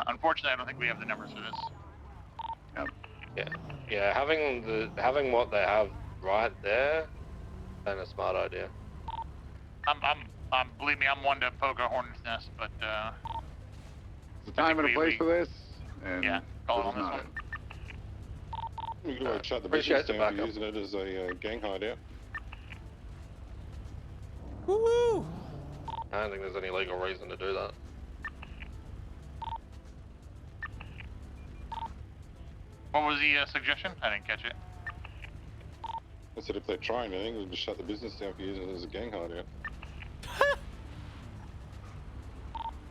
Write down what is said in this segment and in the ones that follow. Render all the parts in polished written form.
Unfortunately, I don't think we have the numbers for this. Yeah. Having what they have right there, kind of smart idea. Believe me, I'm one to poke a hornet's nest, but There's a time and a place for this, and yeah, call it this on is this not one. it. You can shut the Appreciate business the down for backup. using it as a gang hideout. Woohoo! I don't think there's any legal reason to do that. What was the suggestion? I didn't catch it. I said if they're trying anything, we'll just shut the business down for using it as a gang hideout.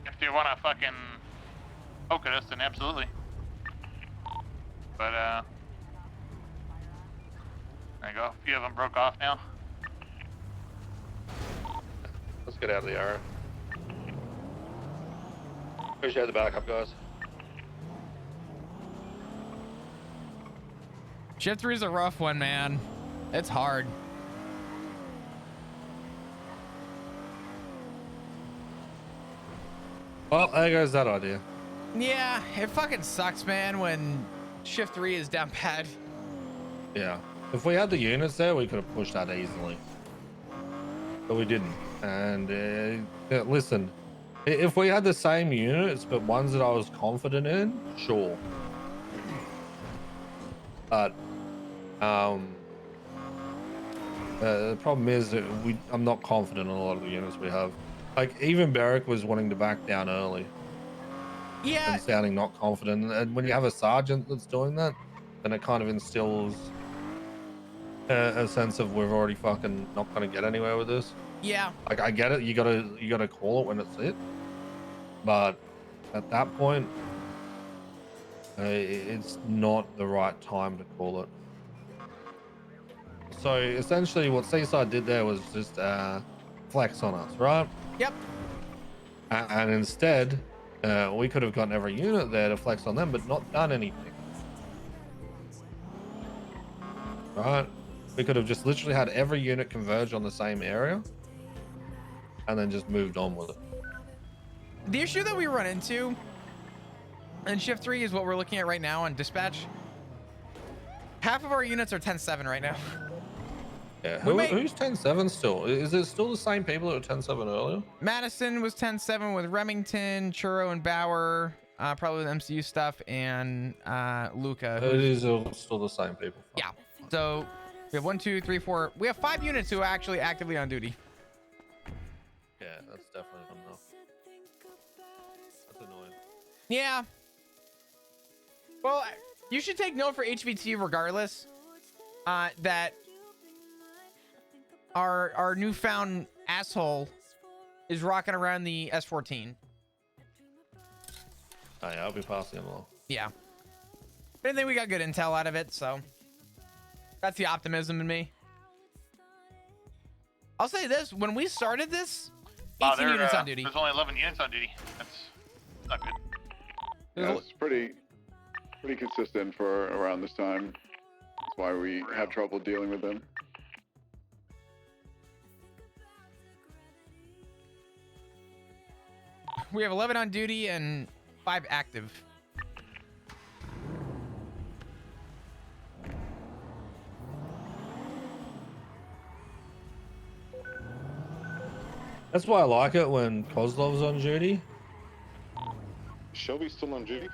If you want to fucking poke at us, then absolutely. But, there you go. A few of them broke off now. Let's get out of the area. Appreciate the backup, guys. Shift 3 is a rough one, man. It's hard. Well, there goes that idea. Yeah, it fucking sucks, man, when Shift 3 is down bad. Yeah. If we had the units there, we could have pushed that easily. But we didn't. And listen, if we had the same units, but ones that I was confident in, sure. But the problem is that I'm not confident in a lot of the units we have. Like even Barrick was wanting to back down early. Yeah. And sounding not confident. And when you have a sergeant that's doing that, then it kind of instills a sense of we're already fucking not gonna get anywhere with this. Yeah. Like I get it, you gotta call it when it's it. But at that point, it's not the right time to call it. So essentially what Seaside did there was just flex on us, right? Yep. And instead, we could have gotten every unit there to flex on them, but not done anything. Right? We could have just literally had every unit converge on the same area and then just moved on with it. The issue that we run into in Shift 3 is what we're looking at right now on dispatch. Half of our units are 10-7 right now. Yeah, who's 10-7 still? Is it still the same people that were 10-7 earlier? Madison was 10-7 with Remington, Churro, and Bauer, probably with MCU stuff, and Luca. It is still the same people. Yeah. So we have 1, 2, 3, 4. We have 5 units who are actually actively on duty. Yeah, that's definitely enough. That's annoying. Yeah. Well, you should take note for HVT regardless that our newfound asshole is rocking around the S14. Oh yeah, I'll be passing him along. Yeah. I think we got good intel out of it, so that's the optimism in me. I'll say this: when we started this, 18 units on duty. There's only 11 units on duty. That's not good. Yeah, it's pretty consistent for around this time. That's why we had trouble dealing with them. We have 11 on duty and 5 active. That's why I like it when Kozlov's on duty. Shelby's still on duty?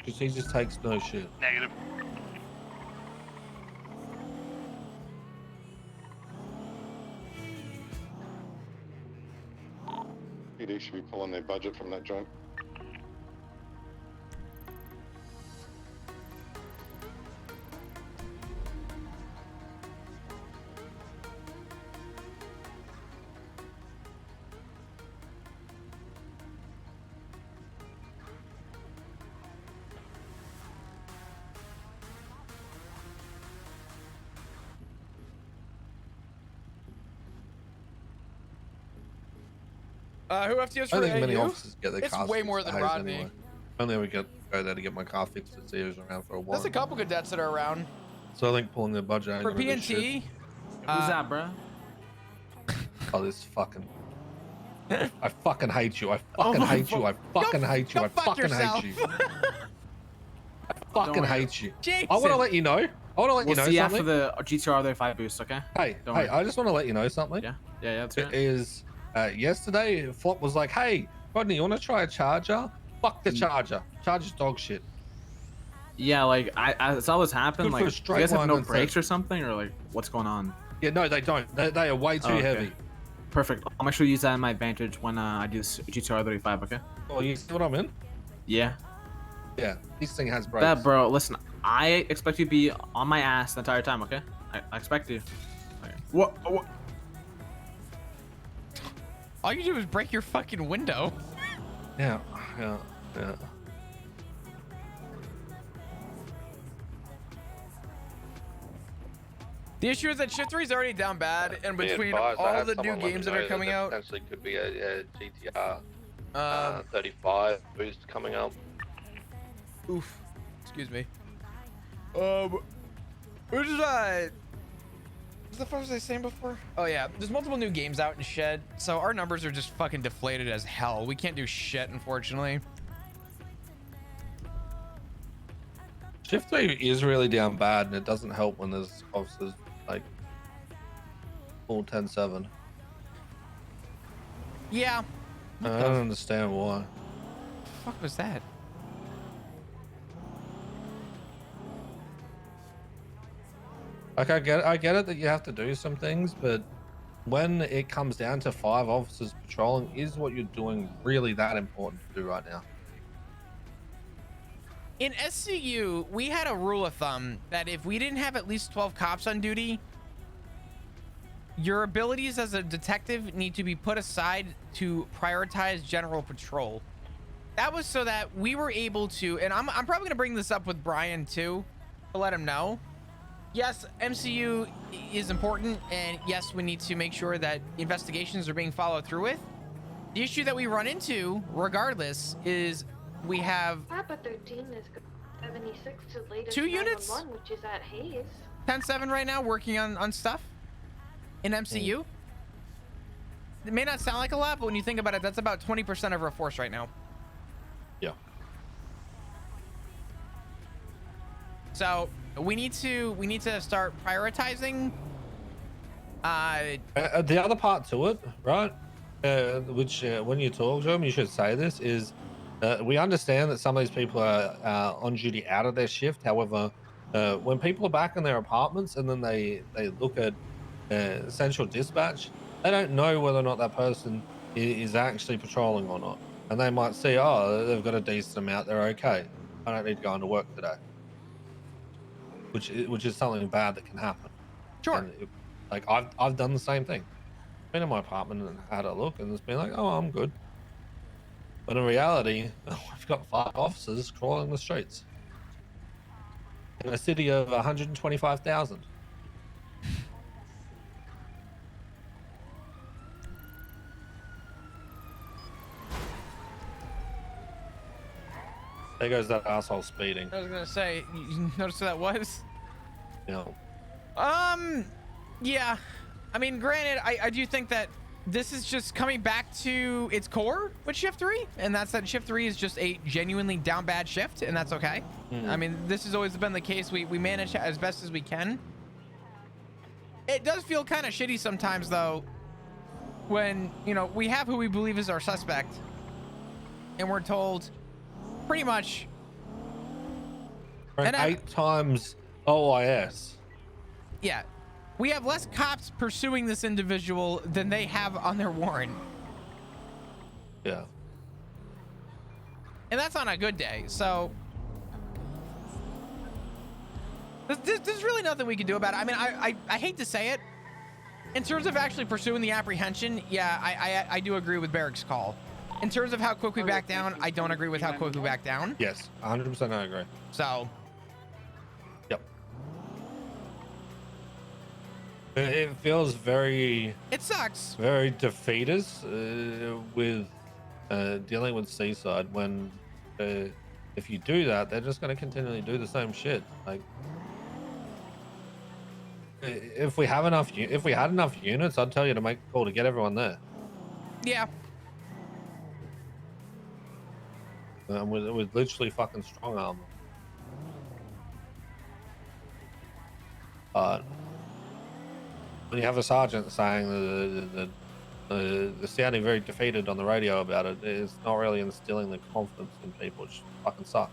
Because he just takes no shit. Negative. PD should be pulling their budget from that joint. Who FTOs I for think many AU? officers get their It's cars way fixed more than at Hayes Rodney. anyway. Only we go there to get my car fixed at Sears around for a while. There's a couple cadets that are around. So I think pulling their budget ain't For gonna do shit. PNT, Who's that, bro? Oh, this fucking. I fucking hate you. I fucking hate you. I fucking hate you. I fucking hate you. I fucking hate you. Jason. I want to let you know. I want to let you know see something. after the GTR 5 boost, okay? Hey, Don't hey, worry. I just want to let you know something. Yeah, that's It right. is yesterday, Flop was like, hey, Rodney, you want to try a charger? Fuck the charger. Charger's dog shit. Yeah, like I saw this happen. Good for Like, a do straight you guys have line no and brakes set. or something, or like what's going on? Yeah, no, they don't. They are way too Oh, okay. heavy. Perfect. I'll make sure to use that in my advantage when I do this GTR 35. Okay? Oh, you see what I'm in? Yeah. Yeah, this thing has brakes. That, bro. Listen, I expect you to be on my ass the entire time. Okay? I expect you. Okay. What? All you do is break your fucking window. Yeah. The issue is that Shift 3 is already down bad, and between advised, I all had the new someone let me games that know are coming there out, potentially could be a GTR 35 boost coming up. oof, excuse me. Which is what's the fuck was I saying before? Oh yeah, there's multiple new games out in Shed, so our numbers are just fucking deflated as hell. We can't do shit, unfortunately. Shift 3 is really down bad, and it doesn't help when there's officers like full 10-7. Yeah. I don't understand why. What the fuck was that? Like I get it that you have to do some things, but when it comes down to 5 officers patrolling, is what you're doing really that important to do right now? In SCU, we had a rule of thumb that if we didn't have at least 12 cops on duty, your abilities as a detective need to be put aside to prioritize general patrol. That was so that we were able to, and I'm probably going to bring this up with Brian too, to let him know. Yes, MCU is important, and yes, we need to make sure that investigations are being followed through with. The issue that we run into, regardless, is we have Papa 13 is 76 to latest 2 units, 911, which is at Hayes. 10-7 right now, working on stuff in MCU. It may not sound like a lot, but when you think about it, that's about 20% of our force right now. Yeah. So we need to start prioritizing. The other part to it, right? Which when you talk to them, you should say this is, we understand that some of these people are on duty out of their shift. However, when people are back in their apartments and then they look at central dispatch, they don't know whether or not that person is actually patrolling or not. And they might see, oh, they've got a decent amount, they're okay. I don't need to go into work today. Which is something bad that can happen. Sure. And like I've done the same thing. Been in my apartment and had a look, and it's been like, oh, I'm good. But in reality, we've got 5 officers crawling the streets in a city of 125,000. There goes that asshole speeding. I was gonna say, you notice who that was? You know. Yeah. I mean, granted, I do think that this is just coming back to its core with Shift 3, and that's that Shift 3 is just a genuinely down bad shift, and that's okay. I mean, this has always been the case. We manage as best as we can. It does feel kind of shitty sometimes, though, when, you know, we have who we believe is our suspect, and we're told pretty much And 8 times OIS. Yeah. We have less cops pursuing this individual than they have on their warrant. Yeah. And that's on a good day. So there's really nothing we can do about it. I mean, I hate to say it. In terms of actually pursuing the apprehension, yeah, I do agree with Barrick's call. In terms of how quick we back down, I don't agree with how quick we back down. Yes, 100% I agree. So. Yep. It feels very... It sucks. Very defeatist with dealing with Seaside when if you do that, they're just going to continually do the same shit. Like, if we had enough units, I'd tell you to make a call to get everyone there. Yeah. with literally fucking strong armor. But when you have a sergeant saying they're sounding very defeated on the radio about it, it's not really instilling the confidence in people, which fucking sucks.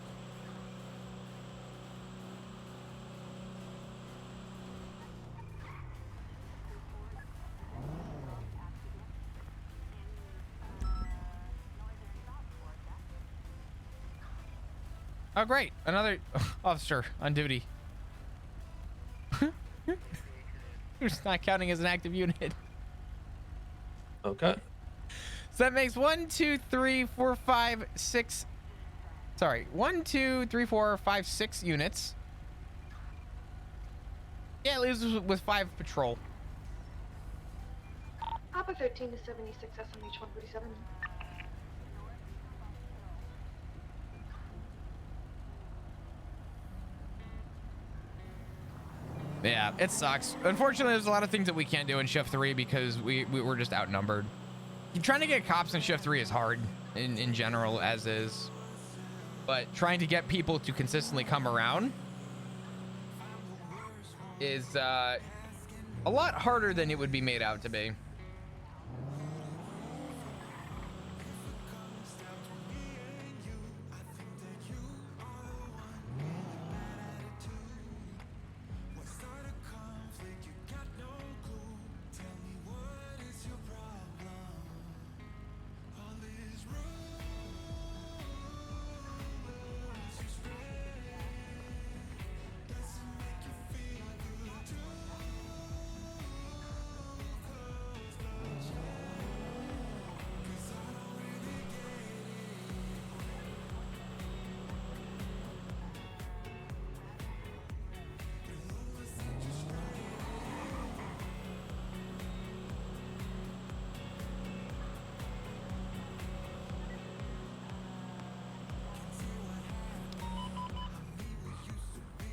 Oh, great. Another officer on duty. Who's not counting as an active unit. Okay. So that makes 1, 2, 3, 4, 5, 6. Sorry, 1, 2, 3, 4, 5, 6 units. Yeah, it leaves us with 5 patrol. Papa 13 to 76, SMH 147. Yeah, it sucks. Unfortunately, there's a lot of things that we can't do in shift 3 because we're just outnumbered. Trying to get cops in shift 3 is hard in general, as is. But trying to get people to consistently come around is a lot harder than it would be made out to be.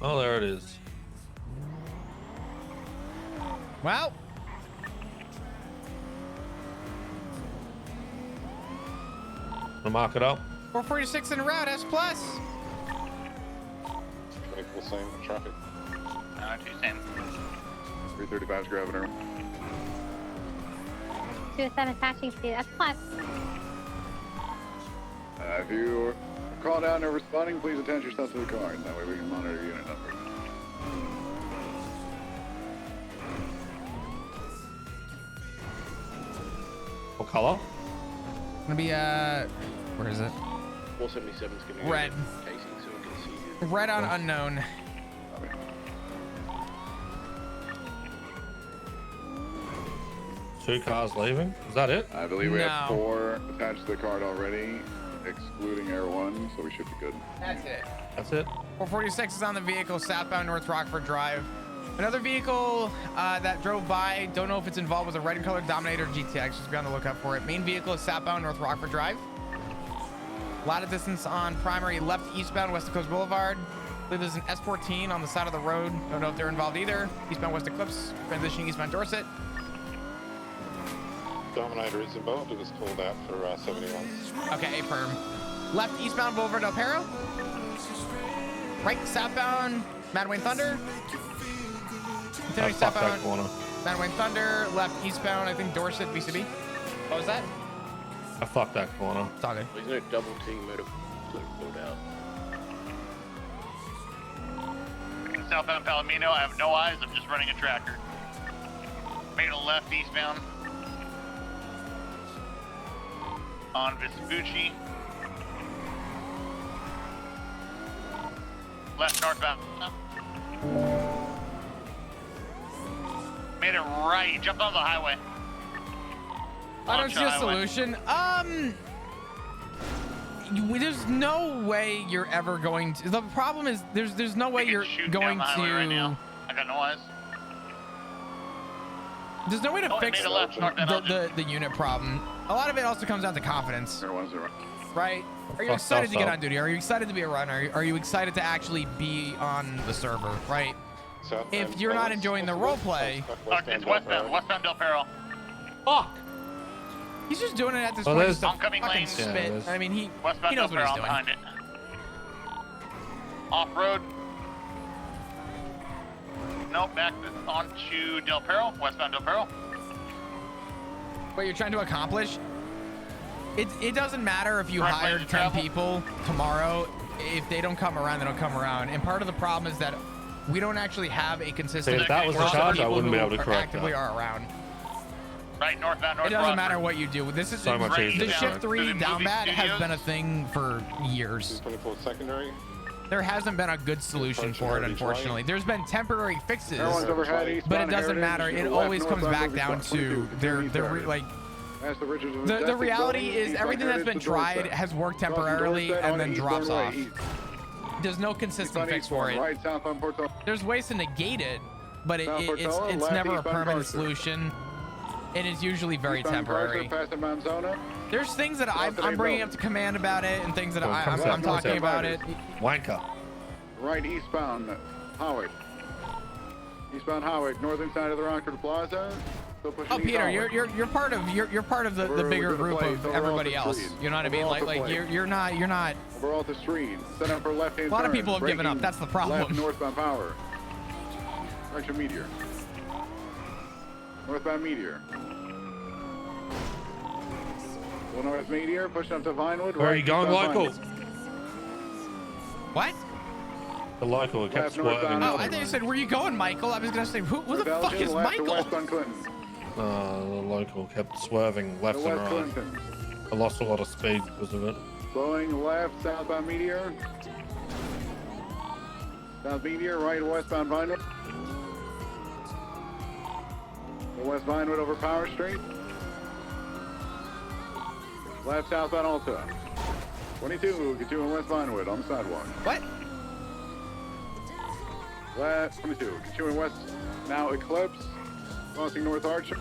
Oh, there it is. Well, I'll mark it up. 446 en route, S+. 24 same traffic. 2 same. 335 is grabbing her. 207 passing speed, that's plus. If you call down or responding, please attach yourself to the car, and that way we can monitor your unit number. What color? Gonna be where is it? 477 is going to Red. casing so we can see you. Red on unknown. Two cars leaving. Is that it? I believe we have No. 4 attached to the card already, excluding Air 1, so we should be good. That's it. That's it. 446 is on the vehicle southbound North Rockford Drive. Another vehicle that drove by, don't know if it's involved, was a red and colored Dominator GTX. Just be on the lookout for it. Main vehicle is southbound North Rockford Drive. A lot of distance on primary left eastbound West Coast Boulevard. I believe there's an S14 on the side of the road. Don't know if they're involved either. Eastbound West Eclipse, transitioning eastbound Dorset. Dominator is involved. It was called out for 71. Okay, perm. Left eastbound Boulevard Del Perro. Right southbound Mad Wayne Thunder. Continue Fuck that southbound corner. Mad Wayne Thunder. Left eastbound, I think Dorset VCB. What was that? I fucked that corner. It's all good. There's no double team motor pulled out. Southbound Palomino, I have no eyes, I'm just running a tracker. Made a left eastbound. On Vespucci. Left northbound. Made it right, jumped on the highway. I don't see a Highway. solution. There's no way you're ever going to. The problem is there's no way You can you're shoot going down the highway right to. now. I got no eyes. There's no way to Oh, it fix made a left northbound Elgin. the unit problem. A lot of it also comes down to confidence, Air 1's right. right? Are you Fuck excited to get up. on duty? Are you excited to be a runner? Are you excited to actually be on the server, right? If you're not enjoying the role play- It's westbound Del Perro. Fuck. He's just doing it at this Well, point. there's- Just to Oncoming fucking lanes. spit. Yeah, there's- I mean, he Westbound knows Del what he's Perro, I'm doing. behind it. Off-road. Nope, back onto Del Perro, westbound Del Perro. What you're trying to accomplish? It doesn't matter if you Correct hired lanes 10 of travel. people tomorrow. If they don't come around, they don't come around. And part of the problem is that we don't actually have a consistent. See, if that was the roster of charge, I people wouldn't be who able to are correct actively that. are around. Right, northbound, north It doesn't Broadford. matter what you do. This is So much Right, easier. the down shift to 3 the down movie bad has studios. been a thing for years. 24 secondary. There hasn't been a good solution for it, unfortunately. There's been temporary fixes, Everyone's overhead but it eastbound doesn't Heritage, matter. It left always comes northbound back moving down to south, their 22 like Past the Richards and the Majestic reality building, is eastbound everything that's Heritage been to tried Dorset. has worked Crossing temporarily Dorset and on then eastbound drops way off. east. There's no consistent Eastbound fix eastbound for it. right, southbound Portola. There's ways to negate it, but South Portola, it's left never a eastbound permanent Carson. solution, and it's usually very Eastbound Carson, temporary. past the Mount Zona. There's things that I'm bringing up to command about it, and things that Well, come I'm south, come talking south. about it. Wanker. Right eastbound Howard. Eastbound Howard, northern side of the Rockford Plaza. Still pushing Oh, east Peter, onward. you're part of the We're bigger gonna group play, of so we're off everybody the else. street. You know what I We're mean? off Like the like play. you're not. Over off the street. Set up for left-hand A lot of turn, people have given up. braking That's the problem. Left northbound Power. Direction Meteor. Northbound Meteor. Well, north Meteor, pushing up to Vinewood. Where are right you going, eastbound local? Vinewood. What? The local kept Left northbound swerving. Oh, Alpha. I think you said, where you going, Michael? I was gonna say, who the fuck Belgian, is left to Michael? west on Clinton. The local kept swerving left To and west right. Clinton. I lost a lot of speed because of it. Slowing left, southbound Meteor. South Meteor, right westbound Vinewood. The west Vinewood over Power Street. Left southbound Alta. 22, continuing west Vinewood on the sidewalk. What? Left 22, continuing west, now Eclipse. Crossing North Archer.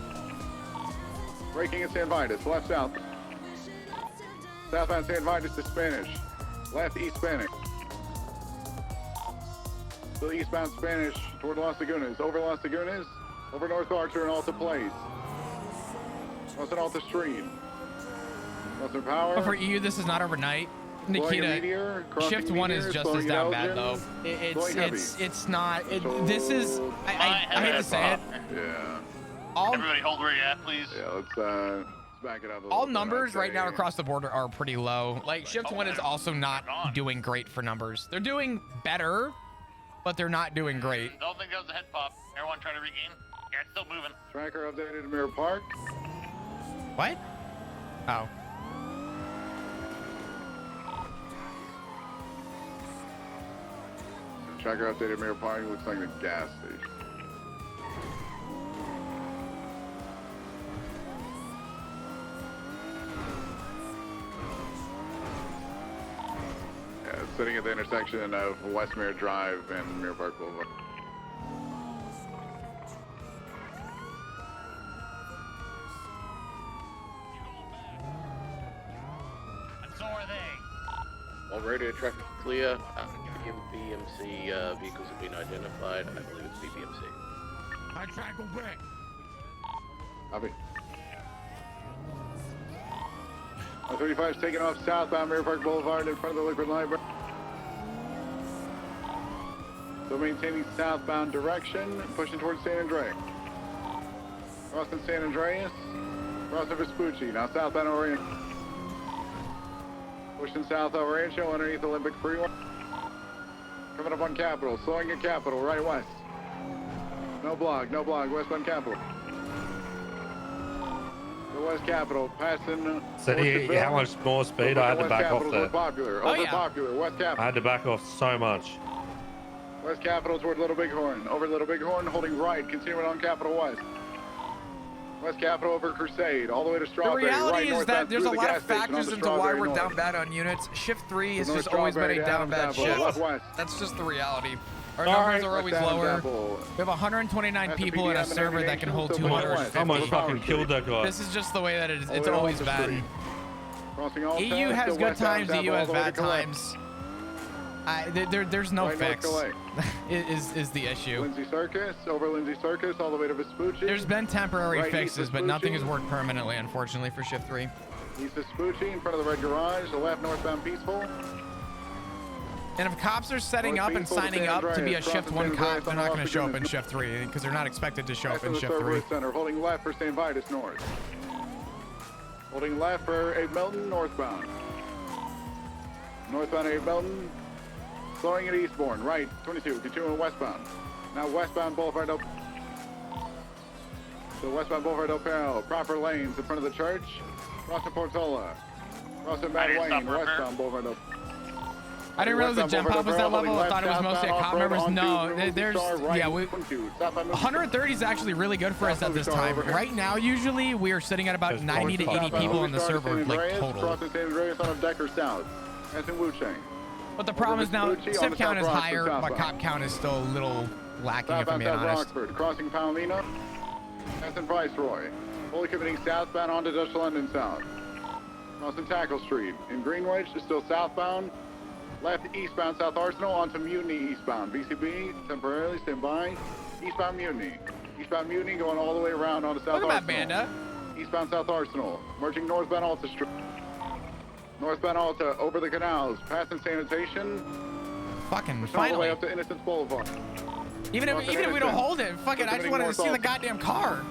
Braking at San Vitus, left south. Southbound San Vitus to Spanish. Left east Spanish. Still eastbound Spanish toward Las Lagunas. Over Las Lagunas. Over North Archer and Alta Place. Crossing Alta Street. Crossing Power. Oh, for you, this is not overnight. Slowing at Nikita, Meteor, crossing shift 1 is Meteor, just slowing as at down bad Elgin. though. Slowing heavy. It's not. This is. I hate to say it. Yeah. All Everybody hold where you're at, please. Yeah, let's back it up a little all bit, numbers I'd right now say. across the border are pretty low. Like shift 1 is also not doing great for numbers. They're doing better, but they're not doing great. Don't think that was a head pop. Everyone trying to regain. Yeah, it's still moving. Tracker updated to Mirror Park. What? Oh. Tracker updated Mirror Park. Looks like the gas station. Yeah, it's sitting at the intersection of West Mirror Drive and Mirror Park Boulevard. And so are they. All radio traffic clear. BMC vehicles have been identified. I believe it's BBMC. Copy. 35 is taking off southbound Mirror Park Boulevard in front of the Liquid Library. So maintaining southbound direction, pushing towards San Andreas. Crossing San Andreas, crossing Vespucci, now southbound Orient. Pushing south over Rancho underneath Olympic Freeway. Coming up on Capitol, slowing at Capitol, right west. No block, westbound Capitol. The West Capitol, passing. See how much more speed I had to back off there. Popular, Oh, over yeah. Popular, West I Capitol. had to back off so much. West Capitol toward Little Bighorn. Over Little Bighorn, holding right, continuing on Capitol West. West Capitol over Crusade, all the way to The Strawberry. reality right is northbound that there's a through the lot gas of station factors onto into why Strawberry we're North. down bad on units. Shift 3 is North just always been a Strawberry, down bad Adams Apple, shift. Left West. That's just the reality. Our All numbers right. are always West Adams lower. Apple. We have 129 That's the people in a PDM and server that can navigation, hold so 250. I almost Over Power fucking Street. killed that guy. This is just the way that it's All the way always off the been. street. Crossing all EU paths has to good West times, Adams EU Apple, has all the way to bad Collect. times. There's no Right, fix. North is the issue. Lindsay Circus, over Lindsay Circus, all the way to Vespucci. There's been temporary Right, fixes, east but nothing has Vespucci. worked permanently, unfortunately, for shift 3. East Vespucci, in front of the red garage, the left northbound Peaceful. And if cops are setting North up and Peaceful to signing San up to be a Andreas, shift crossing 1 San cop, Andreas they're on not Los going to show up in Lagunas. shift 3 because they're not expected to show up Passing in the shift Third 3. Woods Center, holding left for St. Vitus North. Holding left for Abe Melton, northbound. Northbound Abe Melton, slowing at Eastbourne, right, 22, continuing westbound. Now westbound Boulevard Del... So westbound Boulevard Del Perro, proper lanes in front of the church, crossing Portola, crossing Mad didn't stop Wayne, right there. westbound Boulevard Del... I didn't realize the Westbound jump off was that Boulevard level. I Del thought it was Perro, mostly at southbound cop off-road members. onto No, Movie there's Star, right, yeah. 22, southbound Movie 130 is actually really good for us at this time. Right now, usually we are sitting at about There's 90 to probably 80 southbound people on the Movie Star, server, San like Andreas, total. Crossing San Andreas on a Decker South. That's in Wuchang. But the problem is now Vespucci on SIP the count is South Rockford higher, but southbound. cop count is still a little lacking, if I'm Southbound being South honest. Rockford, crossing Palomino. That's in Viceroy. Fully committing southbound onto Dutch London South. Crossing Tackle Street. In Greenwich, is still southbound. Left eastbound South Arsenal onto Mutiny eastbound. BCB, temporarily stand by. Eastbound Mutiny. Eastbound Mutiny going all the way around onto South Look at Arsenal. that, Banda. Eastbound South Arsenal. Merging northbound Alta Street. Northbound Alta, over the canals, passing sanitation. Fucking All the way finally. up to Innocence Boulevard. Even if we don't hold it, fuck it. I just wanted to see the North goddamn car.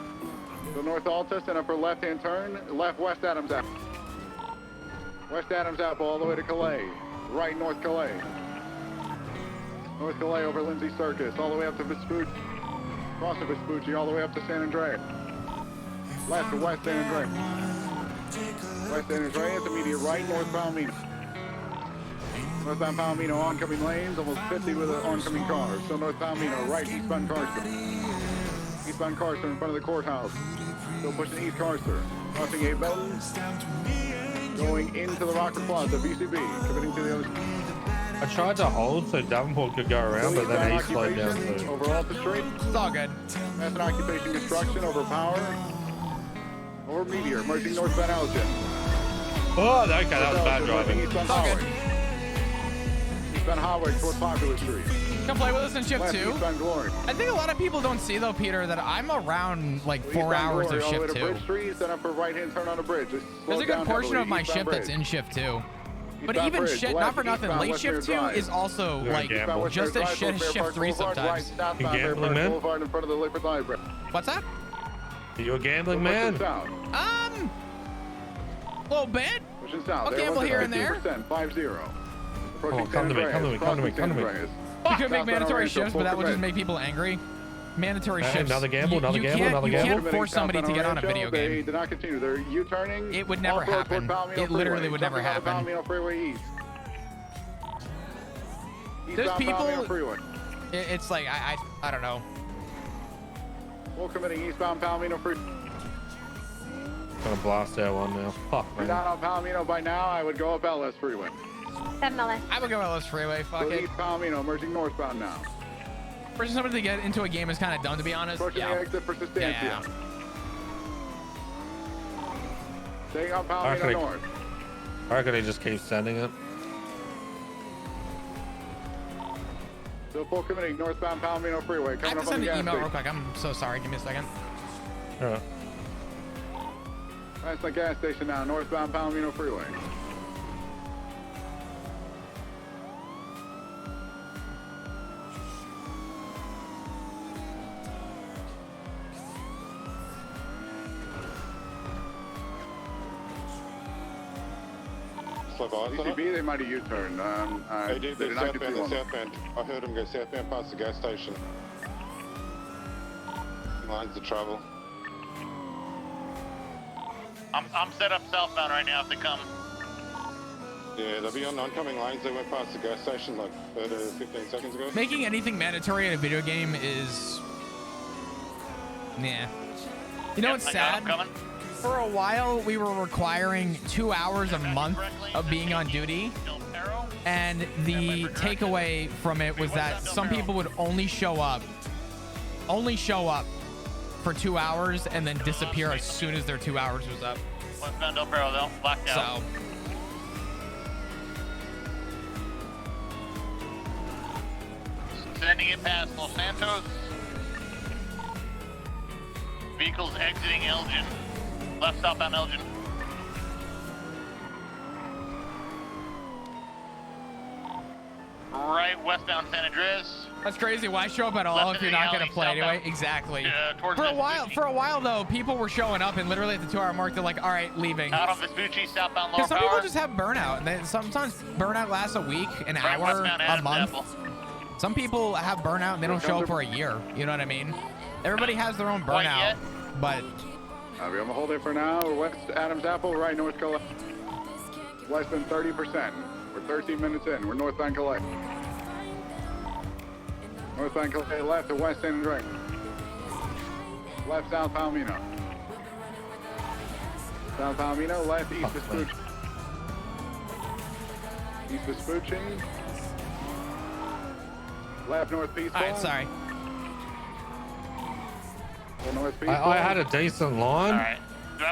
So North Alta, set up for left-hand turn. Left West Adams Apple. West Adams Apple all the way to Calais. Right North Calais. North Calais over Lindsay Circus, all the way up to Vespucci. Crossing Vespucci, all the way up to San Andreas. Left to West San Andreas. West San Andreas, immediate right, North Palomino. Northbound Palomino, oncoming lanes, almost 50 with an oncoming car. So North Palomino, right, eastbound Carson. Eastbound Carson in front of the courthouse. Still pushing East Carson. Crossing Abe Melton. Going into the Rocker Plaza, VCB, committing to the other. I tried to hold so Davenport could go around, but then he slowed down too. Over Alta Street. It's all good. That's an occupation construction over Power. Over Meteor, merging northbound Elgin. Oh, okay, that was bad driving. Eastbound It's all good. Howard. Eastbound Howard toward Popular Street. Come play with us in shift Left 2. eastbound Glory. I think a lot of people don't see though, Peter, that I'm around like 4 Eastbound hours Glory, of all the way shift to 2. Bridge Street, set up for right-hand turn on the bridge. Just slow There's a good down portion heavily. of my Eastbound shift that's Bridge. in shift 2. But Eastbound even Bridge, shit, not left, for nothing, eastbound late Westmere shift 2 Drive. is also You're a like gambler. just as shit as Bear shift Park 3 Boulevard, sometimes. Right, southbound You Bear gambling, Park man? Boulevard in front of the Liquid Library. What's that? You a gambling Pushing man? south. Little bit. Pushing south. I'll gamble here and there. 5-0. Oh, come to me, come to me, come to me, come to me. You could make mandatory shifts, but that would just make people angry. Mandatory Hey, shifts. another gamble, another gamble, can't- another you gamble. can't force somebody to get on a video They game. did not continue. They're U-turning. It would never off-road toward happen. Palomino It literally Freeway, would never jumping on the happen. Palomino Freeway east. There's Eastbound people- Palomino Freeway. It's like I don't know. Full committing eastbound Palomino Freeway. Gonna blast that one now. Fuck, If you're man. not on Palomino by now, I would go up LS Freeway. 7 LS. I would go LS Freeway. Fuck So it. East Palomino, emerging northbound now. Forcing somebody to get into a game is kind of dumb, to be honest. Approaching Yeah. the exit for Sustancia. Yeah. Staying on Palomino Alright, North. I reckon they just keep sending it. Still full committing northbound Palomino Freeway. I Coming have to up on send the an gas email real station. quick. I'm so sorry. Give me a second. Alright. That's the gas station now, northbound Palomino Freeway. Slip eyes on it. BCB, they might have U-turned. They did they go did not southbound, continue they're on. southbound. I heard them go southbound past the gas station. Lines of travel. I'm set up southbound right now if they come. Yeah, they'll be on oncoming lanes. They went past the gas station like 15 seconds ago. Making anything mandatory in a video game is, nah. You know what's I got 'em sad? coming. For a while, we were requiring 2 hours a month of being on duty, and the takeaway from it was that some people would only show up for 2 hours and then disappear as soon as their 2 hours was up. Westbound Del Perro though, blacked out. So Sending it past Los Santos. Vehicles exiting Elgin. Left southbound Elgin. Right westbound San Andreas. That's crazy. Why show up at all Left if you're in the not going alley, to play anyway? southbound. Exactly. Towards For a Vespucci. while though, people were showing up and literally at the 2-hour mark, they're like, all right, leaving. Out on Vespucci, southbound lower Because some people power. just have burnout. And then sometimes burnout lasts a week, an Right hour, westbound a Adams month. Apple. Some people have burnout and they don't show up for a year. You know what I mean? Everybody has their own Quite burnout. yet. But We're gonna hold it for now. We're west Adams Apple, right north Collect. Less than 30%. We're 13 minutes in. We're northbound Collect. Northbound Collect, left to west San Andreas. Left south Palomino. South Palomino, left east Vespucci. East Vespucci. Left north Peaceful. all right, sorry. North Peaceful. I had a decent line, Alright.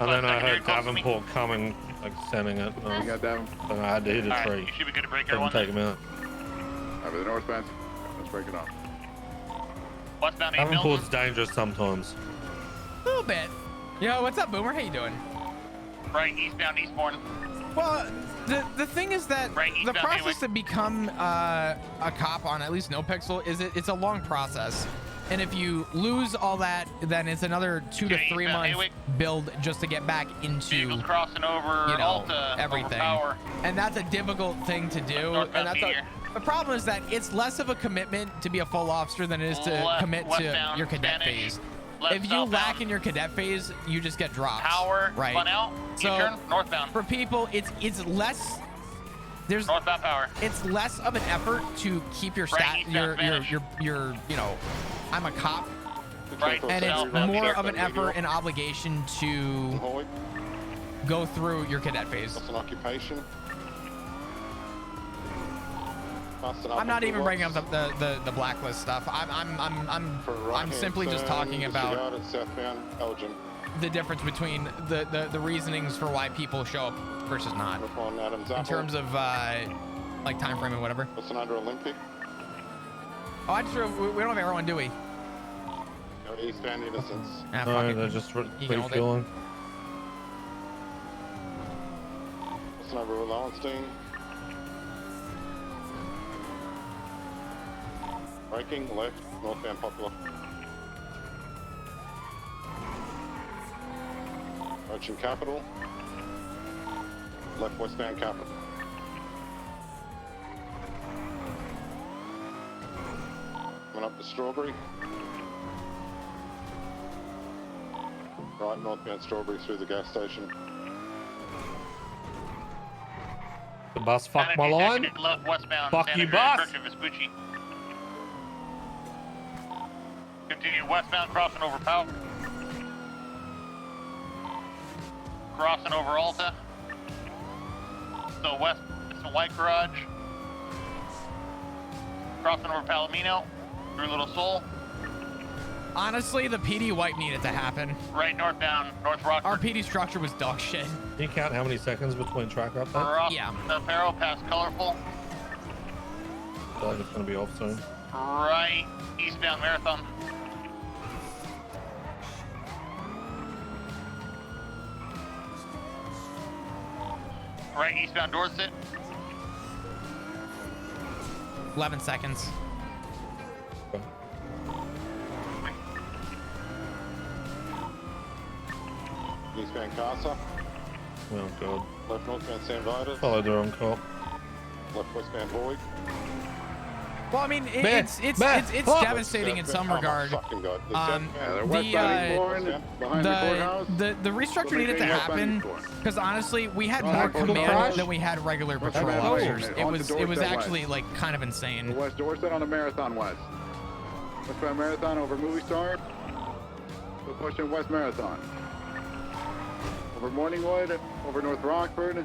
and then I heard Davenport coming, like sending it. You got that one? And I had to hit a Alright, tree. you should be good to break Couldn't everyone. take him out. Over the northbound. Let's break it off. Westbound 8 Davenport's Milton. dangerous sometimes. A little bit. Yo, what's up, Boomer? How you doing? Right eastbound Eastbourne. Well, the thing is that Right, the eastbound process Gateway. to become a cop on at least No Pixel is it's a long process. And if you lose all that, then it's another 2 to Okay, 3 eastbound month Gateway. build just to get back into, Vehicles crossing over you know, Alta, everything. over Power. And that's a difficult thing to do. Northbound And that's Meteor. the problem is that it's less of a commitment to be a full officer than it is to Left, commit to westbound your cadet Spanish. phase. Left If you southbound lack in your cadet phase, you just get dropped. Power, right? spun out, So, U-turn, northbound. For people, it's less. There's Northbound Power. it's less of an effort to keep your Right, stat eastbound Spanish. your you know, I'm a cop, Right, and it's southbound more Peter. of an effort and obligation to Hoy, go through your cadet phase. that's an occupation. Passing up I'm not into even the bringing up box. the blacklist stuff. For I'm right-hand simply just turn, talking about disregarded southbound Elgin. the difference between the reasonings for why people show up versus not North on Adams in Apple. terms of like time frame and whatever. That's an under Olympic. Oh, I just we don't have everyone, do we? No, eastbound Innocence. Ah, fuck No, it. they're just You can hold it. refueling. That's an over Lowenstein. Braking left, northbound Popular. Approaching Capital. Left westbound Capital. Coming up to Strawberry. Right, northbound Strawberry through the gas station. The bus fucked my Canopy line. seconded Left westbound. Fuck San you, Andreas, bus. Church of Vespucci. Continue westbound, crossing over Power. Crossing over Alta. So west, it's a white garage. Crossing over Palomino. Through Little Seoul. Honestly, the PD wipe needed to happen. Right northbound, North Rockford. Our PD structure was dog shit. Can you count how many seconds between track up there? Cross Yeah. the Faro past Colorful. I feel like it's gonna be off soon. Right eastbound Marathon. Right eastbound Dorset. 11 seconds. Eastbound Casa. Oh god. Left northbound San Vitus. Followed the wrong cop. Left westbound Boyd. Well, I mean, Man, man, it's fuck. devastating in some regard. Fucking God. They're westbound Eastbourne, behind the courthouse. The restructure needed to happen because honestly, we had Right, more for the command crash. than we had regular Right, patrol right, officers. right. It Onto was Dorset actually West. like kind of insane. West Dorset on the Marathon West. Westbound Marathon over Movie Star. We're pushing West Marathon. Over Morningwood, over North Rockford,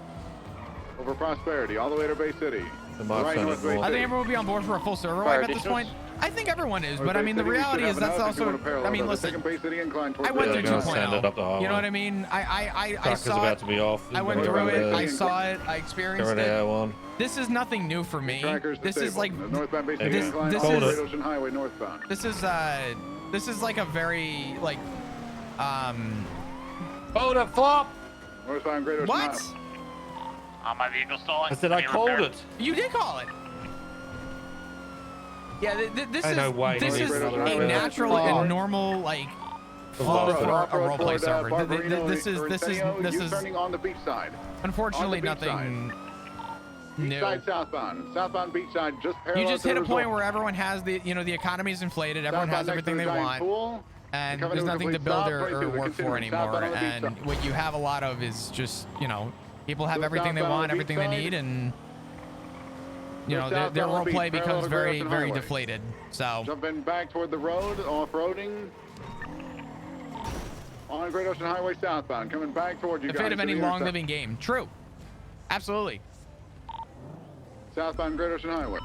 over Prosperity, all the way to Bay City. The Mark Right Senate north Bay North. I think City. everyone will be on board for a full server Fire wipe at this additionals? point. I think everyone is, Or but I Bay mean the City, we should reality have is that's enough if you also. want to parallel I mean, those. listen. Taking Bay City incline towards I went the through They're gonna send it up the 2.0. highway. You know what I mean? I Truck is saw about it. to be off. I went Go through right it. there. I saw it. I Go experienced right it. there, one. This is nothing new for me. Trackers This is like disabled. The northbound base This- incline this on is- Great Ocean Highway northbound. this is like a very like Hold it, flop. Northbound Great Ocean what? Highway. My vehicle stalling. I said I Any called repair? it. You did call it. Yeah, this Ain't is no way this he's is not a aware. natural and normal like flow for a roleplay server. This is turning on the beach side. unfortunately on the beach nothing Beach new. side southbound. Southbound beach side just You parallel just to hit the a point resort. where everyone has the the economy's inflated. Everyone Southbound has next to everything the they giant want, pool. and Coming there's over nothing to complete build stop, or 22, work for continuing southbound anymore. on the beach And side. what you have a lot of is just people have So everything they southbound on want, the beach everything they side. need, and So their southbound on role the beach, play parallel becomes to Great very Ocean very Highway. deflated. So Jumping back toward the road, off-roading. On Great Ocean Highway southbound, coming back toward you the guys. fate of to any the long intersection. living game. True, absolutely. Southbound Great Ocean Highway.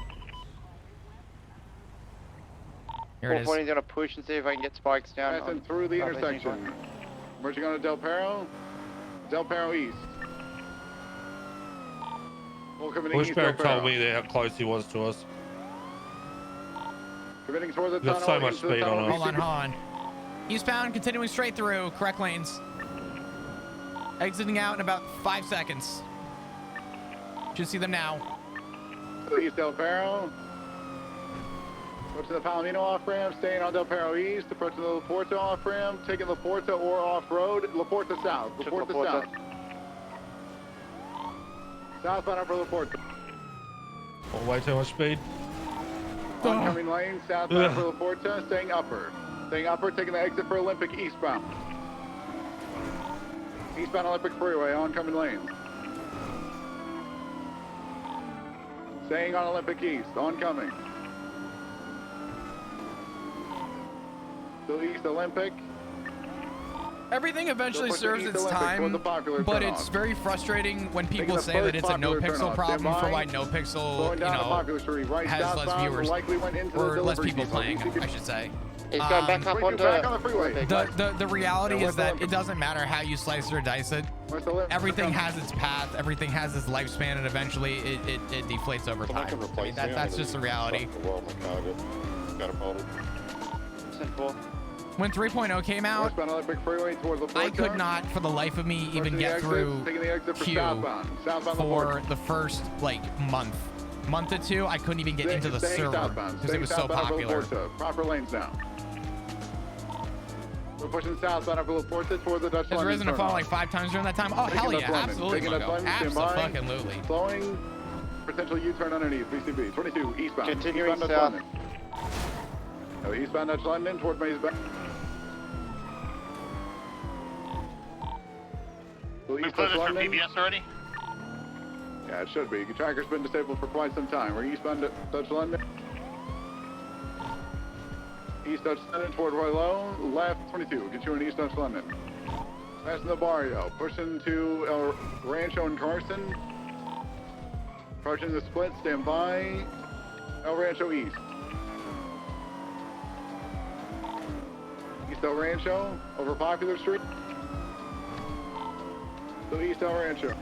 Here it is. 440's gonna push and see if I can get spikes down. Passing through the intersection. Merging on to Del Perro. Del Perro East. Full committing east Del Bushberg Perro. told me that how close he was to us. Committing toward the We've got tunnel. so much into the speed on tunnel. us. Hold on, hold on. Eastbound, continuing straight through, correct lanes. Exiting out in about 5 seconds. Should see them now. To East Del Perro. Approaching the Palomino off-ramp, staying on Del Perro East. Approaching the Laporta off-ramp, taking Laporta or off-road. Laporta South. Laporta South. Southbound up for Laporta. Oh, way too much speed. Oncoming lane, southbound for Laporta, staying upper. Staying upper, taking the exit for Olympic eastbound. Eastbound Olympic Freeway, oncoming lanes. Staying on Olympic East, oncoming. Still East Olympic. Everything eventually Still serves pushing its East Olympic time, toward the popular but turnoff. it's very frustrating when people the say that first it's a no popular pixel turnoff. problem Stand for by. why no pixel, Slowing down the popular street, right has less southbound, viewers likely went into the or less delivery people depot. playing, ECB. I should say. It's going back up onto back on the freeway. The reality Yeah, is that Olympic. it doesn't matter how you slice or dice it. Where's the Olympic Everything coming? has its path, everything has its lifespan, and eventually it deflates over Someone time. can I replace mean, that's just the reality. The world, my cargo. Catapulted. When 3.0 came out, Westbound Olympic Freeway towards the I could not for the life of me even get through taking the exit for Q southbound. Southbound for the first like month or two. I couldn't even get into the server because it was so popular. Proper lanes now. We're pushing southbound up Laporta towards the Dutch Has London risen to fall turnoff. like 5 times during that time. Oh, Taking hell Dutch yeah, London. absolutely, Taking Dutch Mungo. London, stand by. Absolutely. Slowing. Potential U-turn underneath. VCB. 22 eastbound. Continuing Eastbound Dutch south. London. No, eastbound Dutch London toward Maze Bay. We East put Dutch this for London. PBS already? Yeah, it should be. Your tracker's been disabled for quite some time. We're eastbound Dutch London. East Dutch London toward Roylo. Left 22. Continuing East Dutch London. Passing the barrio. Pushing to El Rancho and Carson. Approaching the split. Stand by. El Rancho East. East El Rancho. Over Popular Street. So East El Rancho.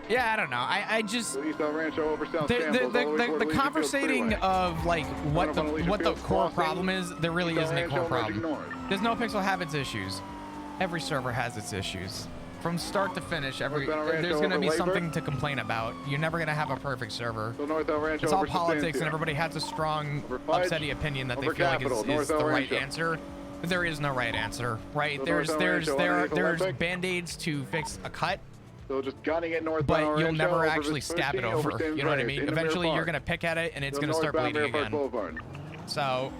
Yeah, I don't know. I just So East El Rancho over South the Campbell. all way toward the Alicia Fields conversating Freeway. of like what the Alicia what the Fields core crossing. problem is, there really East El isn't a core Rancho merging problem. north. Does no pixel have its issues? Every server has its issues. From start to finish, Northbound Rancho there's going to over be Labor. something to complain about. You're never going to have a perfect server. So North El Rancho It's all over politics, Sustancia. and everybody has a strong, Over Fudge, upsetty opinion that they over feel Capitol, like North is El the right Rancho. answer. But there is no right answer, right? So There's North El Rancho underneath there's Olympic. band-aids to fix a cut, So just gunning it northbound but El you'll Rancho, never over actually stab it Vespucci, over over. San You know what I Andreas, mean? into Mirror Eventually, you're Park. going to pick at it, and it's So going to start northbound bleeding Mirror Park again. Boulevard. So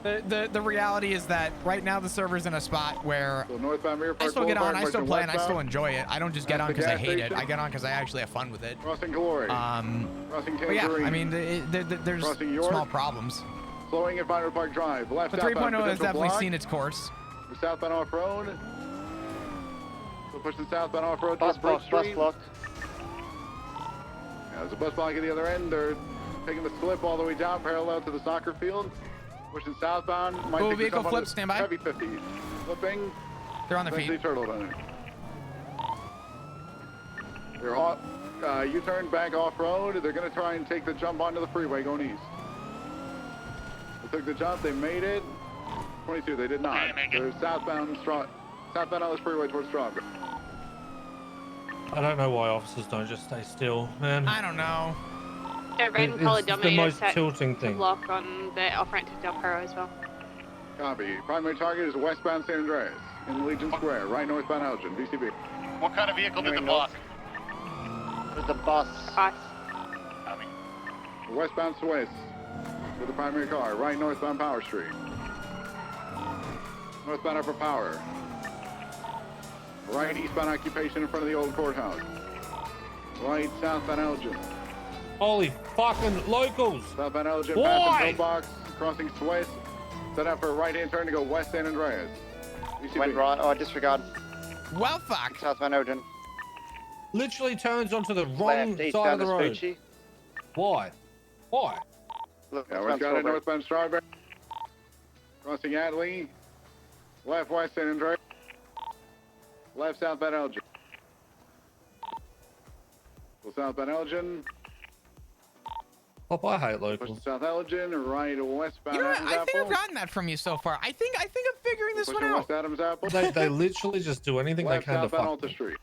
the reality is that right now the server's in a spot where So northbound Mirror I Park still get Boulevard, on, I still merging play, and I still westbound, enjoy it. I don't just get Past on the because I gas hate it. station. I get on because I actually have fun with it. Crossing Glory. Um, Crossing but yeah, Tangerine. I mean, there's Crossing York. small problems. Slowing at Vinewood Park Drive. Left But southbound 3.0 has potential definitely block. seen its course. The southbound off-road. So pushing southbound off-road Bus towards Brook blocked, bus Street. blocked. Yeah, there's a bus block at the other end. They're taking the slip all the way down parallel to the soccer field. Pushing southbound. Might Full take vehicle yourself on flip, the stand by. Heavy 50. Flipping. They're on their Eventually feet. turtled on it. They're off. U-turn back off-road. They're going to try and take the jump onto the freeway going east. They took the jump. They made it. 22, they did not. They're southbound Ellis Freeway towards Strawberry. I don't know why officers don't just stay still, man. I don't know. Yeah, red and colored It's the most tilting to thing. block on the off-ramp to Del Perro as well. Copy. Primary target is westbound San Andreas in Legion Square, right northbound Elgin, VCB. What kind of vehicle did the block? It was the bus. Us. Copy. Westbound Swiss with the primary car, right northbound Power Street. Northbound Upper Power. Right eastbound Occupation in front of the old courthouse. Right southbound Elgin. Holy fucking locals! Southbound Elgin, Why? passing pillbox, crossing Swiss. Set up for a right-hand turn to go west San Andreas. VCB. Went right. Oh, disregard. Well, fuck. Southbound Elgin. Literally turns onto the wrong Left, side eastbound of the road. Vespucci. Why? Why? Look, Yeah, we've got it northbound Strawberry. Crossing Adley. Left west San Andreas. Left southbound Elgin. Well, southbound Elgin. Pop, I hate Push locals. to South Elgin. Right westbound You know what? Adams I think I've Apple. gotten that from you so far. I think I'm figuring this Pushing one out. west Adams Apple. They literally just do anything they Left can to southbound fuck Alta me. Street.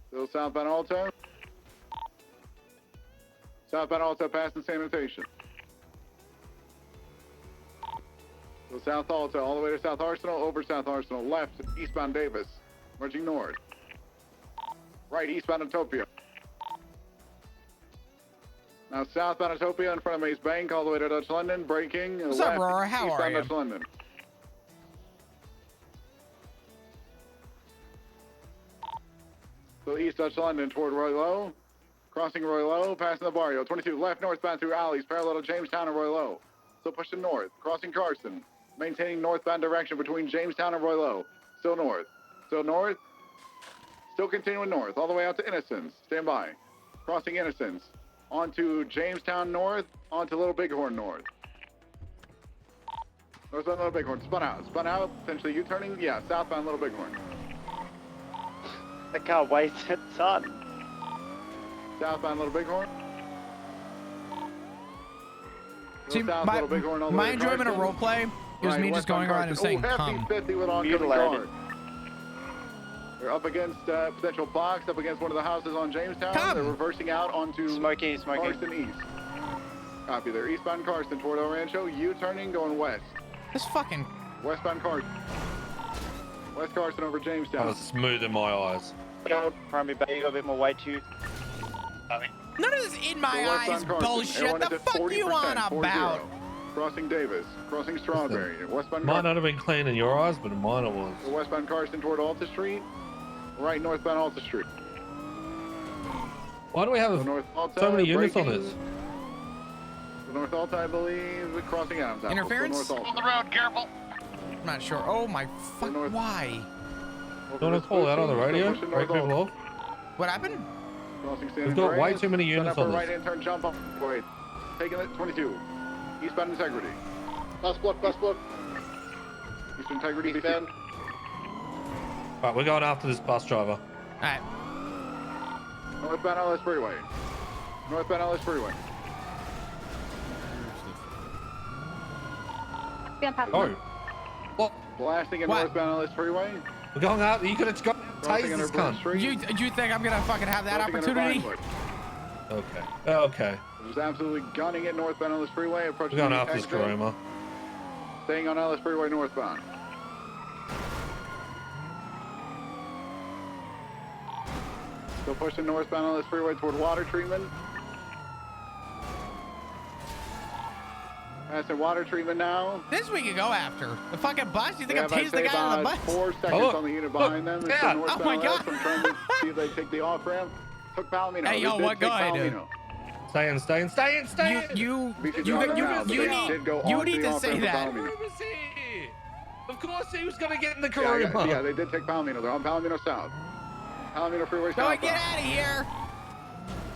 Still southbound Alta. Southbound Alta passing sanitation. So South Alta all the way to South Arsenal, over South Arsenal, left eastbound Davis, merging north. Right eastbound Utopia. Now southbound Utopia in front of Maze Bank all the way to Dutch London, braking. What's up, left, Aurora? How are eastbound you? Dutch London. So east Dutch London toward Roy Lowe. Crossing Roy Lowe, passing the barrio. 22 left northbound through alleys, parallel to Jamestown and Roy Lowe. Still pushing north, crossing Carson. Maintaining northbound direction between Jamestown and Roy Lowe. Still north. Still north. Still continuing north, all the way out to Innocence. Stand by. Crossing Innocence. Onto Jamestown north, onto Little Bighorn north. Northbound Little Bighorn. Spun out, potentially U-turning. Yeah, southbound Little Bighorn. I can't wait, son. Southbound Little Bighorn. See, South my Little Bighorn all the way to enjoyment of Carson. roleplay is Right, me just westbound going around and Carson. saying, Ooh, hefty come. 50 with oncoming Mutilated. car. They're up against potential blocks, up against one of the houses on Jamestown. Come. They're reversing out onto Smoky. Carson East. Copy. They're eastbound Carson toward El Rancho. U-turning, going west. This fucking... Westbound Carson. West Carson over That Jamestown. was smooth in my eyes. Primary bay, you got a bit more weight to you. Copy. None of this in my So eyes westbound Carson. bullshit. Everyone The is at fuck 40%, you on 40. about? Crossing Davis. Crossing Strawberry. Westbound Might Carson. not have been clean in your eyes, but in mine it was. Westbound Carson toward Alta Street. Right northbound Alta Street. Why do we So have North Alta, so many units on braking. this? So North Alta, I believe, crossing Adams Apple. Interference? So North On the Alta. road, careful. I'm not sure. Oh my fuck, north. why? Do you want to call out on the radio? Wake people off? What happened? Crossing San We've got way Andreas. too many Set units up for on this. right-hand turn jump off. Wait. Taking it, 22. Eastbound Integrity. Bus block, bus block. Eastern Integrity. Eastbound. Right, we're going after this bus driver. Alright. Northbound LS Freeway. Northbound LS Freeway. Be on top of Oh. them. What? Blasting in What? northbound LS Freeway. We're going out. You could have got Crossing tase under this Burn cunt. Street. You think I'm gonna fucking have that Crossing under opportunity? Vinewood. Okay. Okay. Just absolutely gunning it northbound LS Freeway. Approaching We're going the after this exit. Karuma. Staying on LS Freeway northbound. Still pushing northbound LS Freeway toward water treatment. Passing water treatment now. This we could go after. The fucking bus? You think I'm I'd tasing the say guy on the about bus? 4 seconds look, on the unit look, behind them. It's yeah. still northbound Oh my LS. God. I'm trying to see if they take the off ramp. Took Palomino. Hey, They yo, did what take guy, dude? Palomino. Stay in, stay in, stay in, stay in. You BC you Johnson you, now, but you they need did go you onto need the to off say ramp of that. Palomino. Where was he? Of course he was going to get in the Yeah, Karuma. yeah, they did take Palomino. They're on Palomino South. Palomino Freeway Go South. and get out of here.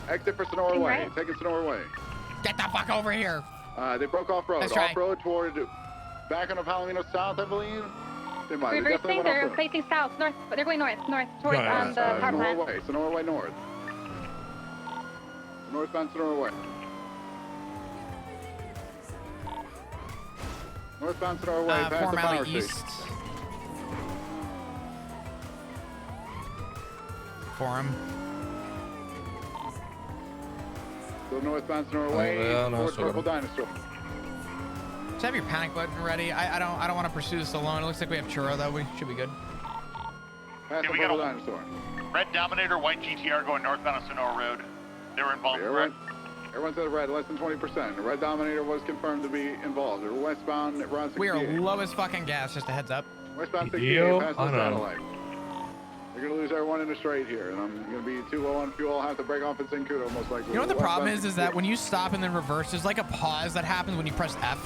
Exit for Sonora Looking Way. right. Taking Sonora Way. Get the fuck over here. They broke off road. Let's try. Off road toward back on Palomino South, I believe. They might. They definitely Reversing, went they're off road. facing south, north. They're going north towards Yeah, the power plant. Sonora way. Sonora way north. Northbound Sonora way. Northbound Sonora way, past 4 the power Mile station. East. Forum. Still northbound Sonora Oh, way, yeah, no, towards sort of. Purple Dinosaur. Just have your panic button ready. I don't want to pursue this alone. It looks like we have Churro though. We should be good. Past Okay, the we got Purple a- Dinosaur. Red Dominator, white GTR going northbound on Sonora Road. They were involved. Everyone said red, less than 20%. The Red Dominator was confirmed to be involved. They're westbound at around 68. We are low as fucking gas. Just a heads up. Westbound 68, Yo, past I the know. satellite. They're going to lose everyone in a straight here, and I'm going to be too low on fuel. I'll have to break off at Senkudo most likely. You know what the problem Westbound is that when you stop and then reverse, there's like a pause that happens when you press F.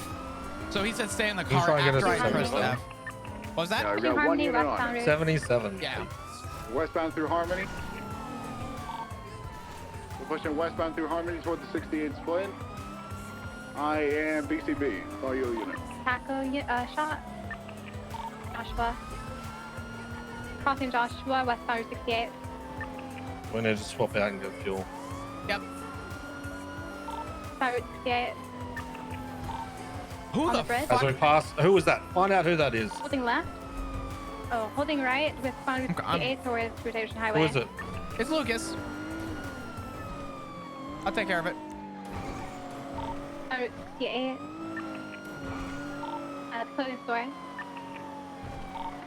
So he said stay in the car trying to get after us I to pressed 77? F. What was that? Yeah, we New got one Harmony, unit on westbound it. route. 77. Yeah. Westbound through Harmony. We're pushing westbound through Harmony toward the 68 split. I am BCB. All you unit. Taco shot. Joshua. Crossing Joshua, westbound Route 68. We need to swap out and get fuel. Yep. Westbound Route 68. Who On the the bridge. As fuck? we pass, who was that? Find out who that is. Holding left. Oh, holding right, westbound Route Okay, I'm- 68 towards Rotation Highway. Who is it? It's Lucas. I'll take care of it. Route 68. The clothing store.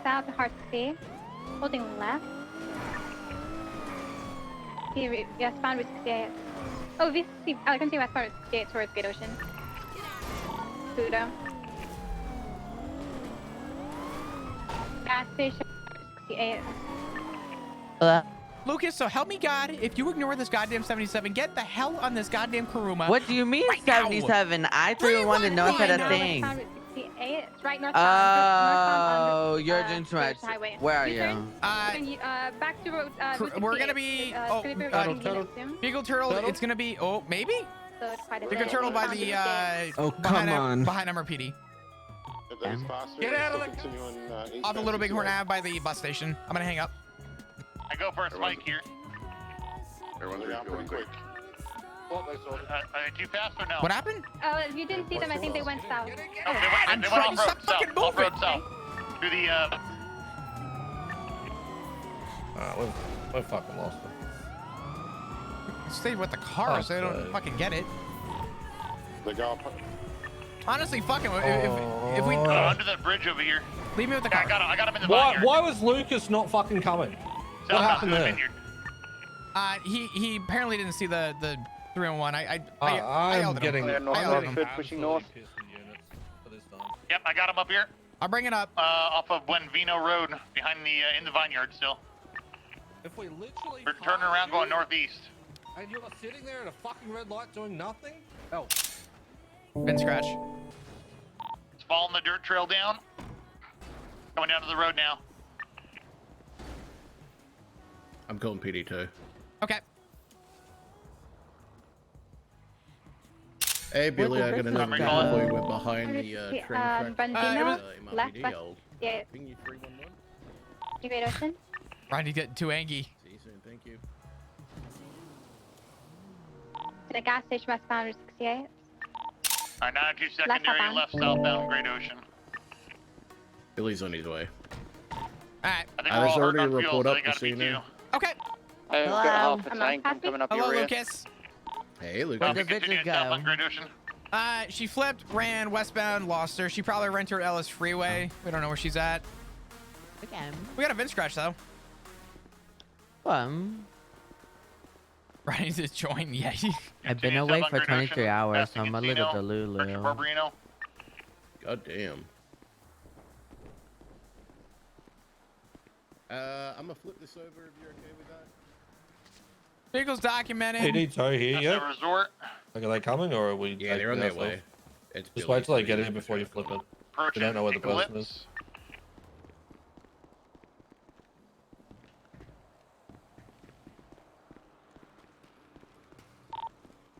South Heart C. Holding left. Westbound Route 68. Oh, VC. I can see westbound Route 68 towards Great Ocean. Budo. Gas station 68. Lucas, so help me God, if you ignore this goddamn 77, get the hell on this goddamn Kuruma. What do you mean Right now. 77? I thought wanted to know if that a thing. Westbound Route 68. It's right northbound. Oh, you're doing too much. Highway. Where are U-turn. you? Back to road. We're gonna be. Oh, Beagle Turtle. It's gonna be. Oh, maybe. So it's quite a Beagle bit. Turtle by the. Oh, behind come on. Behind MRPD. If that is faster, Get out of still the- continuing, Off the eastbound Little Bighorn 68. Ave by the bus station. I'm gonna hang up. I go for a spike here. Everyone's We're down pretty refueling. quick. Too fast or no? What happened? If you didn't see them, I think they went south. Oh, they I'm went trying to off-road stop fucking south. Off-road moving. south. Through the, We're fucking lost it. Stay with the car so they don't Okay. fucking get it. They go up. Honestly, fucking. If we under that bridge over here. leave me with the Yeah, car. I got him in the Why, vineyard. why was Lucas not fucking coming? What Southbound happened through the there? vineyard. He apparently didn't see the 301. I I'm yelled at him. getting Clear north, I yelled at him. Northford, pushing north. Yep, I got him up here. I'll bring it up. Off of Buenvino Road, behind the, in the vineyard still. If we literally We're turning around going northeast. and you're sitting there at a fucking red light doing nothing? Oh. Been scratch. It's following the dirt trail down. Going down to the road now. I'm calling PD2. Okay. Hey, Billy, I got another Number guy call. for you. We're behind the train track. Brandino, it left, MRPD. west, I'll yeah, ping you 311. Great Ocean. Randy's getting too angry. See you soon. Thank you. To the gas station westbound Route 68. Alright, 92 Left secondary, southbound. left southbound, Great Ocean. Billy's on his way. Alright. I think There's we're all already hurt a on fuel, report so up they gotta this be two. evening. Okay. I've got Hello? half a I'm tank. I'm happy. coming up Hello, your rear. Lucas. Hey, Luke. Where'd the Copy, bitches continuing go? southbound, Great Ocean. She flipped, ran westbound, lost her. She probably ran her Ellis Freeway. We don't know where she's at. Again. We got a VIN scratch though. Ready to join? Yeah. I've been Continuing away southbound, for Great 23 Ocean, hours, past so I'm a the little casino, Richard delulu. Barbarino. God damn. I'm gonna flip this over if you're okay with that. Vehicles documented. PD2 here That's yet? the resort. Like, are they coming or are we? Yeah, they're on their way. It's Just Billy, wait till they so get he's in before you flip it. Approaching don't know where the person Eclipse. is.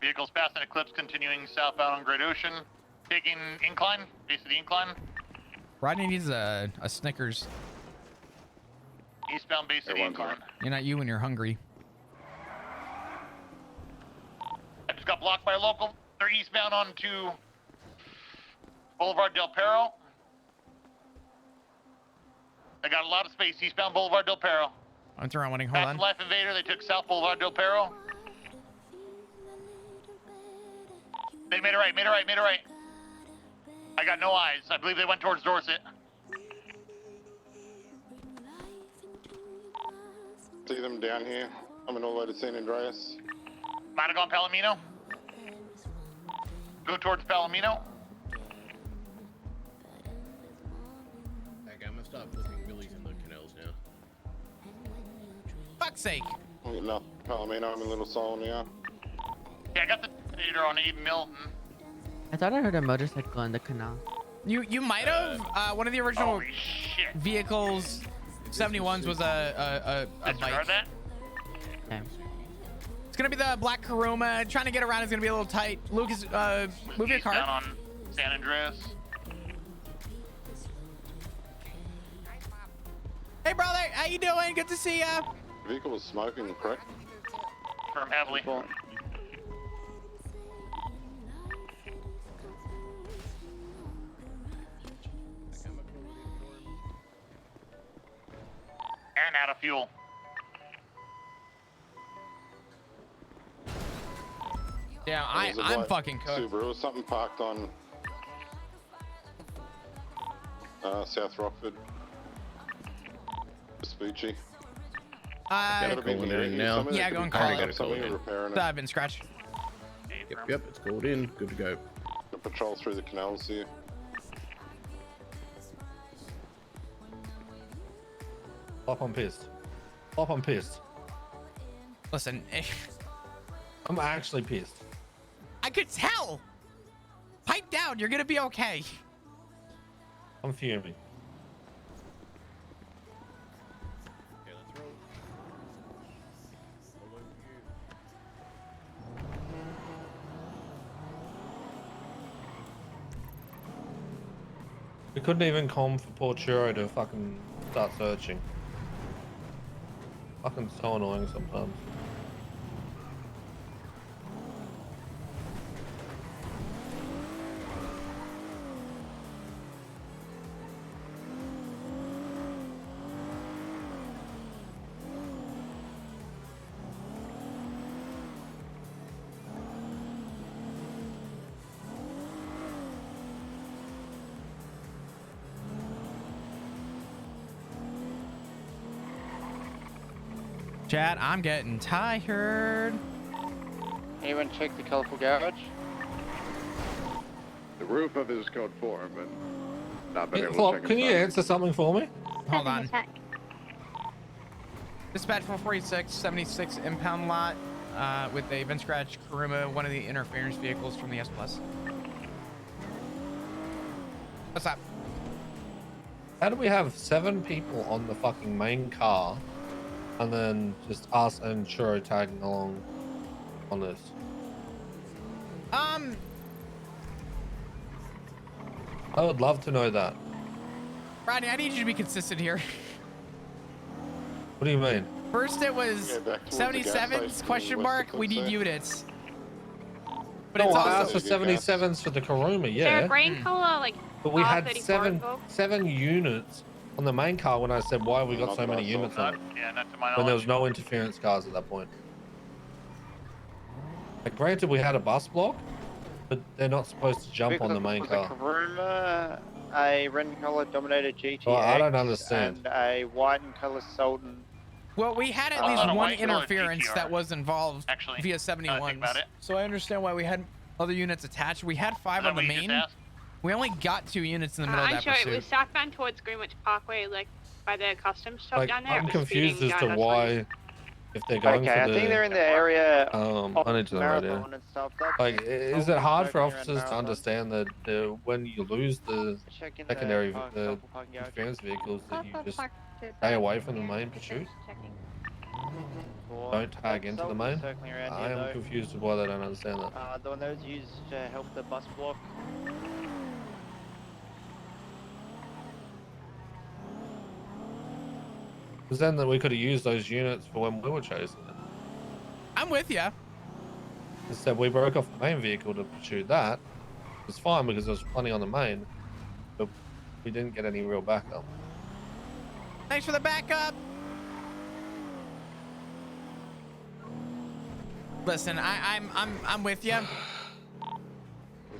Vehicles passing Eclipse, continuing southbound on Great Ocean. Taking incline, base of the incline. Rodney needs a Snickers. Eastbound Bay City and Glen. You're not you when you're hungry. I just got blocked by a local. They're eastbound onto Boulevard Del Perro. They got a lot of space. Eastbound Boulevard Del Perro. I'm throwing one. Hold Fast on. and Life Invader. They took South Boulevard Del Perro. They made it right. Made it right. Made it right. I got no eyes. I believe they went towards Dorset. See them down here. I'm on all the way to San Andreas. Might have gone Palomino. Go towards Palomino. Okay, I'm gonna stop flipping wheelies in the canals now. Fuck's sake. I'm getting up Palomino. I'm in Little Seoul now. Yeah, I got the data on Abe Milton. I thought I heard a motorcycle in the canal. You might have. One of the original Holy shit. vehicles, 71s, was a bike. Disregard that. Okay. It's gonna be the black Kuruma. Trying to get around is gonna be a little tight. Lucas, move your Down car. on San Andreas. Hey, brother, how you doing? Good to see ya. The vehicle was smoking, correct? Firm heavily. And out of fuel. Yeah, There was a I'm white fucking cooked. Subaru or something parked on South Rockford. Vespucci. Gotta call it in now. Yeah, go and call it. Gotta call it in. Repairing it. I've been scratched. Yep, it's called in. Good to go. The patrol through the canals here. Flop, I'm pissed. Flop, I'm pissed. Listen, I'm actually pissed. I could tell. Pipe down. You're gonna be okay. I'm fuming. Okay, let's roll. All over you. We couldn't even come for Porturo to fucking start searching. Fucking so annoying sometimes. Chad, I'm getting tired. Anyone check the colorful garage? The roof of it is code 4, but not been Hey, able to Flop, check can you inside. answer something for me? Hold on. Attack. Dispatch 446, 76 impound lot with a Vince Scratch Kuruma, one of the interference vehicles from the S+. What's up? How do we have 7 people on the fucking main car and then just us and Churro tagging along on this? I would love to know that. Rodney, I need you to be consistent here. What do you mean? First it was Yeah, back towards the gas 77s station question west mark. of We need Clipset. units. But No, it's I also asked for 77s for the Kuruma, Is there a yeah. green color like But we had R34 seven units on the main car when I said why we got Not so that many I saw. units on it. Yeah, not to my When there knowledge. was no interference cars at that point. Like, granted, we had a bus block, but they're not supposed to jump on the main was car. a Kuruma, a red and color Dominator GTX, Oh, I don't understand. and a white and color Sultan. well, we had at Oh, least not a one white color interference GTR. that was involved Actually, via now that I think 71s. about it. So I understand why we had other units attached. We had 5 Is on that the what you just main. asked? We only got 2 units in the middle of I'm that sure it pursuit. was southbound towards Greenwich Parkway, like by the customs shop Like, down there. I'm It was confused speeding as to down why, if they're going Okay, I for think they're the, in the area I need to know right Marathon here. and stuff. That's Like, is it totally hard for smoking around officers to Marathon. understand that when you lose the Check in secondary the the parking garage. interference vehicles that you just Park to stay the away from the rear. main pursuit? Checking. Don't tag into the main? Circling around I here, am though. confused with why they don't understand that. The one that was used to help the bus block. Because then we could have used those units for when we were chasing it. I'm with you. Instead, we broke off the main vehicle to pursue that. It's fine because there was plenty on the main, but we didn't get any real backup. Thanks for the backup. Listen, I'm with you.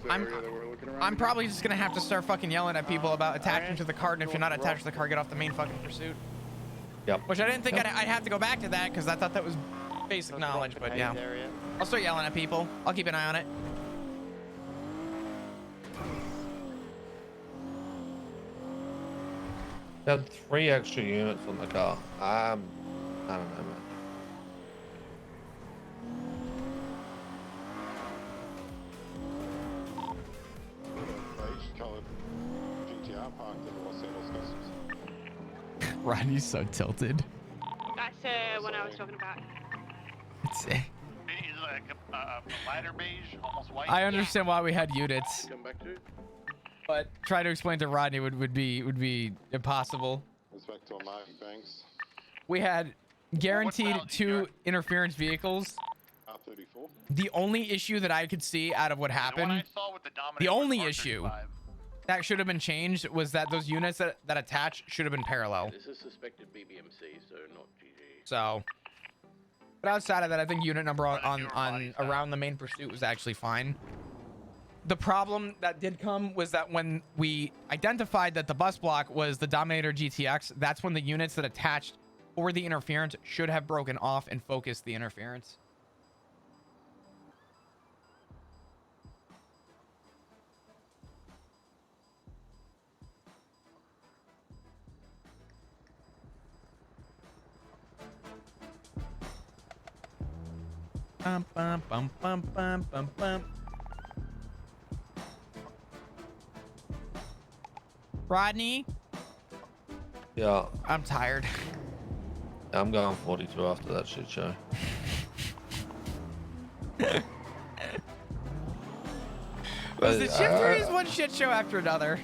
I'm probably just gonna have to start fucking yelling at people about attaching to the cart, and if you're not attached to the car, get off the main fucking pursuit. Yep. Which I didn't think I'd have to go back to that because I thought that was basic knowledge, but yeah. I'll start yelling at people. I'll keep an eye on it. They had 3 extra units on the car. I don't know, man. Beige-coloured GTR parked in Los Angeles Customs. Rodney's so tilted. That's what I was talking about. It's, He's like a lighter beige, almost white. I understand why we had units, Come back to. but trying to explain to Rodney would be impossible. Respect to Mark Banks. We had guaranteed 2 interference vehicles. R34. The only issue that I could see out of what happened, the only issue that should have been changed was that those units that attached should have been parallel. This is suspected BBMC, so not GG. So, but outside of that, I think unit number on around the main pursuit was actually fine. The problem that did come was that when we identified that the bus block was the Dominator GTX, that's when the units that attached for the interference should have broken off and focused the interference. Bum, bum, bum, bum, bum, bum, bum. Rodney? Yeah. I'm tired. I'm going 42 after that shit show. Was the shift 3 is one shit show after another.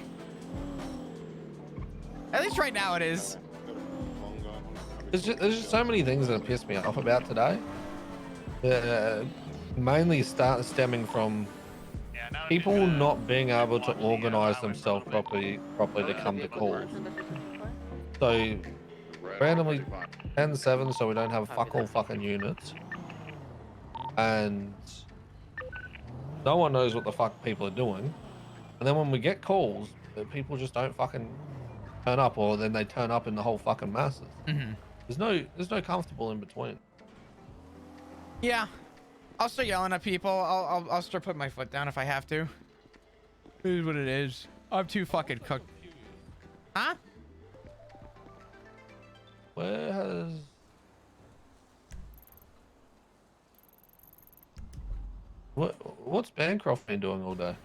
At least right now it is. There's just so many things that piss me off about today. Mainly stemming from people not being able to organize themselves properly to come to calls. So randomly 10-7, so we don't have fuck all fucking units, and no one knows what the fuck people are doing. And then when we get calls, people just don't fucking turn up, or then they turn up in the whole fucking masses. There's no comfortable in between. Yeah, I'll start yelling at people. I'll start putting my foot down if I have to. It is what it is. I'm too fucking cooked. Huh? Where has... What's Bancroft been doing all day?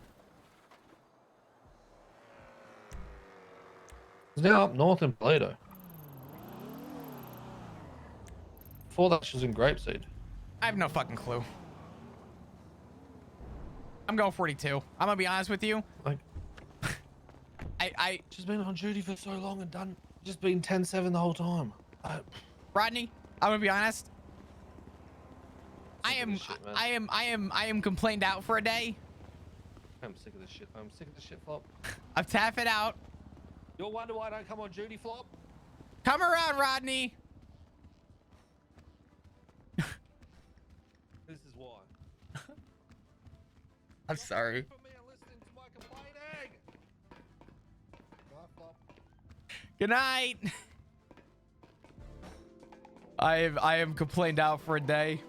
He's now up north in Plato. Before that, she was in Grapeseed. I have no fucking clue. I'm going 42. I'm gonna be honest with you. Like, she's been on duty for so long and just been 10-7 the whole time. Rodney, I'm gonna be honest. I am complained out for a day. I'm sick of this shit. I'm sick of this shit, Flop. I'm tapping out. You'll wonder why I don't come on duty, Flop? Come around, Rodney. This is why. I'm sorry. Good night. I am complained out for a day.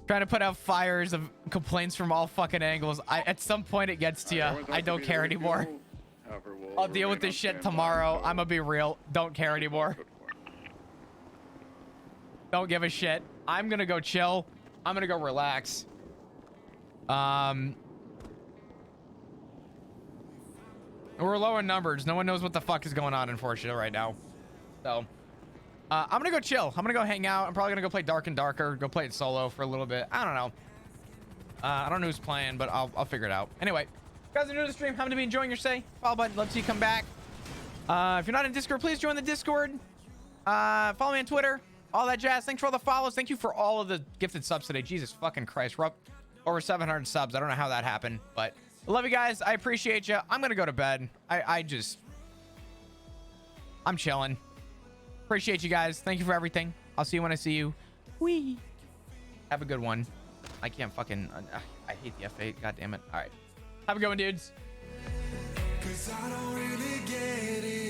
Trying to put out fires of complaints from all fucking angles. At some point it gets to you. I don't care anymore. I'll deal with this shit tomorrow. I'm gonna be real. Don't care anymore. Don't give a shit. I'm gonna go chill. I'm gonna go relax. We're low in numbers. No one knows what the fuck is going on, unfortunately, right now. So, I'm gonna go chill. I'm gonna go hang out. I'm probably gonna go play Dark and Darker. Go play it solo for a little bit. I don't know. I don't know who's playing, but I'll figure it out. Anyway, if you guys are new to the stream, happen to be enjoying your stay, follow button. Love to see you come back. If you're not in Discord, please join the Discord. Follow me on Twitter. All that jazz. Thanks for all the follows. Thank you for all of the gifted subs today. Jesus fucking Christ. We're up over 700 subs. I don't know how that happened, but I love you guys. I appreciate you. I'm going to go to bed. I'm chilling. Appreciate you guys. Thank you for everything. I'll see you when I see you. Wee. Have a good one. I can't fucking... I hate the F8. God damn it. All right. Have a good one, dudes. 'Cause I don't really get it.